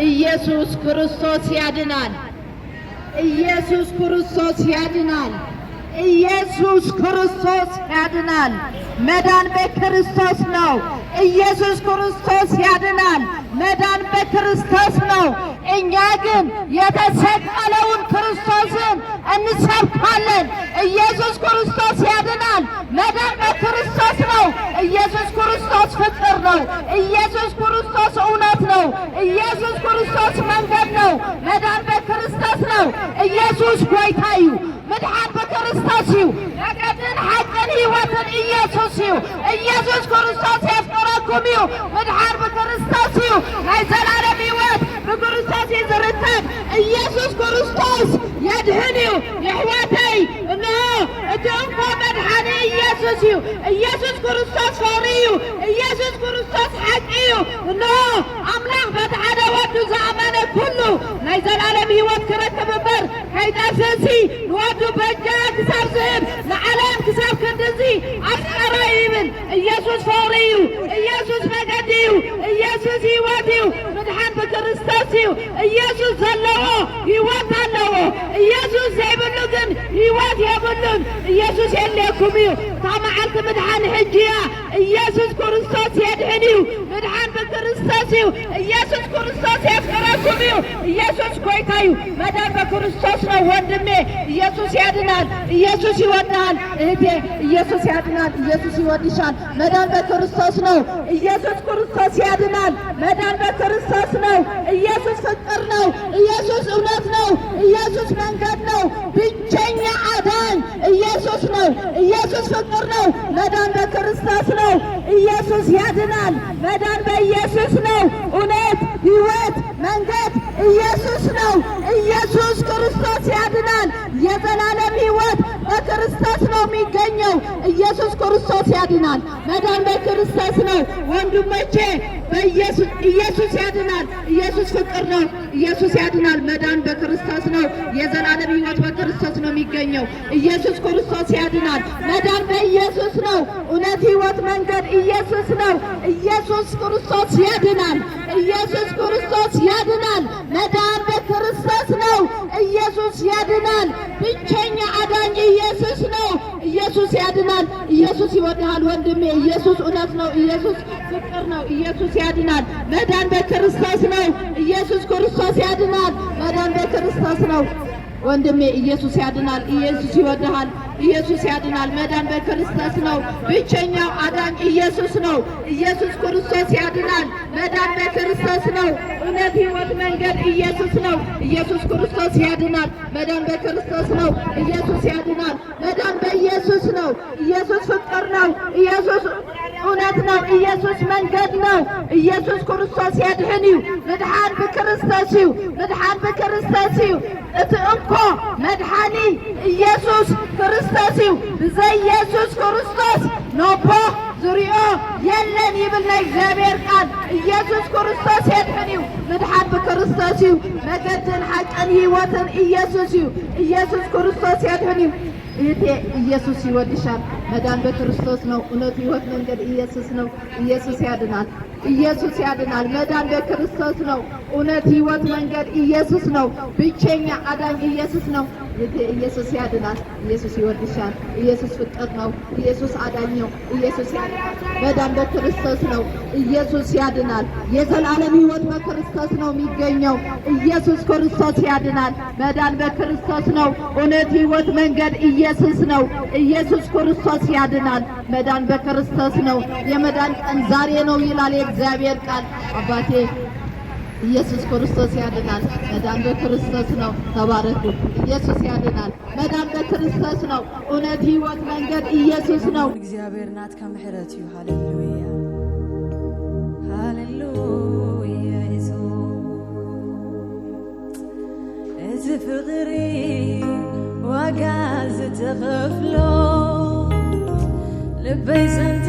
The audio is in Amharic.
ኢየሱስ ክርስቶስ ያድናል። ኢየሱስ ክርስቶስ ያድናል። ኢየሱስ ክርስቶስ ያድናል። መዳን በክርስቶስ ነው። ኢየሱስ ክርስቶስ ያድናል። መዳን በክርስቶስ ነው። እኛ ግን የተሰቀለውን ክርስቶስን እንሰብካለን። ኢየሱስ ክርስቶስ ያድናል። መዳን በክርስቶስ ነው። ኢየሱስ ክርስቶስ ፍቅር ነው። ኢየሱስ ክርስቶስ እውነት ነው። ኢየሱስ ክርስቶስ መንገድ ነው። መዳን በክርስቶስ ነው። ኢየሱስ ጐይታዩ መድኃን በክርስቶስ እዩ። ነገድን ሓቅን ሕይወትን ኢየሱስ እዩ። ኢየሱስ ክርስቶስ የፍቅረኩም እዩ። መድኃን በክርስቶስ እዩ። ናይ ዘላለም ሕይወት በክርስቶስ እዩ ዝርከብ። ኢየሱስ ክርስቶስ የድህን እዩ። የሕይወተይ እንሆ እቲ እንኳ መድኃኒ ኢየሱስ እዩ። ኢየሱስ ክርስቶስ ፈሪ እዩ። ኢየሱስ ክርስቶስ ሓቂ እዩ። እንሆ ኣምላኽ በቲ ሓደ ወዱ ዝኣመነ ኩሉ ናይ ዘላለም ሕይወት ክረክብ እምበር ከይጠፍእሲ ንወዱ በጃ ክሳብ ዝህብ ንዓለም ክሳብ ክንድዚ ኣፍቀረ ይብል። ኢየሱስ ፈሪ እዩ። ኢየሱስ መገዲ እዩ። ኢየሱስ ሕይወት እዩ። መድኃን በክርስቶስ እዩ። ኢየሱስ ዘለዎ ሕይወት ኣለዎ። ኢየሱስ ዘይብሉ ግን ሕይወት የብሉን። ኢየሱስ የለኩም እዩ። እታ መዓልቲ መድኃን ሕጂያ ኢየሱስ ክርስቶስ የድሕን እዩ። መድኃን በክርስቶስ እዩ። ኢየሱስ ክርስቶስ የፍቅረኩም እዩ። ኢየሱስ ጐይታ እዩ። መዳን በክርስቶስ ነው ወንድሜ። ኢየሱስ ያድናል። ኢየሱስ ይወድሃል እህቴ። ኢየሱስ ያድናል። ኢየሱስ ይወድሻል። መዳን በክርስቶስ ነው። ኢየሱስ ክርስቶስ ያድናል። መዳን በክርስቶስ ነው። ኢየሱስ ፍቅር ነው። ኢየሱስ እውነት ነው። ኢየሱስ መንገድ ነው። ብቸኛ አዳኝ ኢየሱስ ነው። ኢየሱስ ፍቅር ነው። መዳን በክርስቶስ ነው። ኢየሱስ ያድናል። መዳን በኢየሱስ ነው። እውነት ሕይወት መንገድ ኢየሱስ ነው። ኢየሱስ ክርስቶስ ያድናል። የዘላለም ሕይወት በክርስቶስ ነው የሚገኘው። ኢየሱስ ክርስቶስ ያድናል። መዳን በክርስቶስ ነው ወንድሞቼ። በኢየሱስ ኢየሱስ ያድናል። ኢየሱስ ፍቅር ነው። ኢየሱስ ያድናል። መዳን በክርስቶስ ነው። የዘላለም ሕይወት በክርስቶስ ነው የሚገኘው። ኢየሱስ ክርስቶስ ያድናል። መዳን በኢየሱስ ነው። እውነት ሕይወት መንገድ ኢየሱስ ነው። ኢየሱስ ክርስቶስ ያድናል። ኢየሱስ ክርስቶስ ያድናል። መዳን በክርስቶስ ነው። ኢየሱስ ያድናል። ብቸኛ አዳኝ ኢየሱስ ነው። ኢየሱስ ያድናል። ኢየሱስ ይወድሃል ወንድሜ። ኢየሱስ እውነት ነው። ኢየሱስ ፍቅር ነው። ኢየሱስ ያድናል። መዳን በክርስቶስ ነው። ኢየሱስ ክርስቶስ ያድናል። መዳን በክርስቶስ ነው ወንድሜ። ኢየሱስ ያድናል። ኢየሱስ ይወድሃል። ኢየሱስ ያድናል። መዳን በክርስቶስ ነው። ብቸኛው አዳኝ ኢየሱስ ነው። ኢየሱስ ክርስቶስ ያድናል። መዳን በክርስቶስ ነው። እውነት ሕይወት መንገድ ኢየሱስ ነው። ኢየሱስ ክርስቶስ ያድናል። መዳን በክርስቶስ ነው። ኢየሱስ ያድናል። መዳን በኢየሱስ ነው። ኢየሱስ ፍቅር ነው። ኢየሱስ እውነት ነው። ኢየሱስ መንገድ ነው። ኢየሱስ ክርስቶስ ያድህን እዩ። መድኃን በክርስቶስ እዩ። መድኃን በክርስቶስ እዩ። እቲ እንኮ መድኃኒ ኢየሱስ ክርስቶስ እዩ። ብዘይ ኢየሱስ ክርስቶስ ነቦ ዙሪኦ የለን ይብል ናይ እግዚአብሔር ቃል። ኢየሱስ ክርስቶስ ያድህን እዩ። መድኃን በክርስቶስ እዩ። መገድን ሓቅን ሕይወትን ኢየሱስ እዩ። ኢየሱስ ክርስቶስ ያድህን እዩ። እህቴ ኢየሱስ ይወድሻል። መዳን በክርስቶስ ነው። እውነት ሕይወት መንገድ ኢየሱስ ነው። ኢየሱስ ያድናል። ኢየሱስ ያድናል። መዳን በክርስቶስ ነው። እውነት ሕይወት መንገድ ኢየሱስ ነው። ብቸኛ አዳኝ ኢየሱስ ነው። እህቴ ኢየሱስ ያድናል። ኢየሱስ ይወድሻል። ኢየሱስ ፍቅር ነው። ኢየሱስ አዳኝ ነው። ኢየሱስ ያድናል። መዳን በክርስቶስ ነው። ኢየሱስ ያድናል። የዘላለም ሕይወት በክርስቶስ ነው የሚገኘው። ኢየሱስ ክርስቶስ ያድናል። መዳን በክርስቶስ ነው። እውነት ሕይወት መንገድ ኢየሱስ ነው። ኢየሱስ ክርስቶስ ያድናል። መዳን በክርስቶስ ነው። የመዳን ቀን ዛሬ ነው ይላል የእግዚአብሔር ቃል። አባቴ ኢየሱስ ክርስቶስ ያድናል። መዳን በክርስቶስ ነው። ተባረኩ። ኢየሱስ ያድናል። መዳን በክርስቶስ ነው። እውነት ሕይወት መንገድ ኢየሱስ ነው። እግዚአብሔር ናት ከምሕረት እዩ። ሃሌሉያ ሃሌሉያ ኢየሱስ እዚ ፍቕሪ ዋጋ ዝተኸፍሎ ልበይ ሰንቲ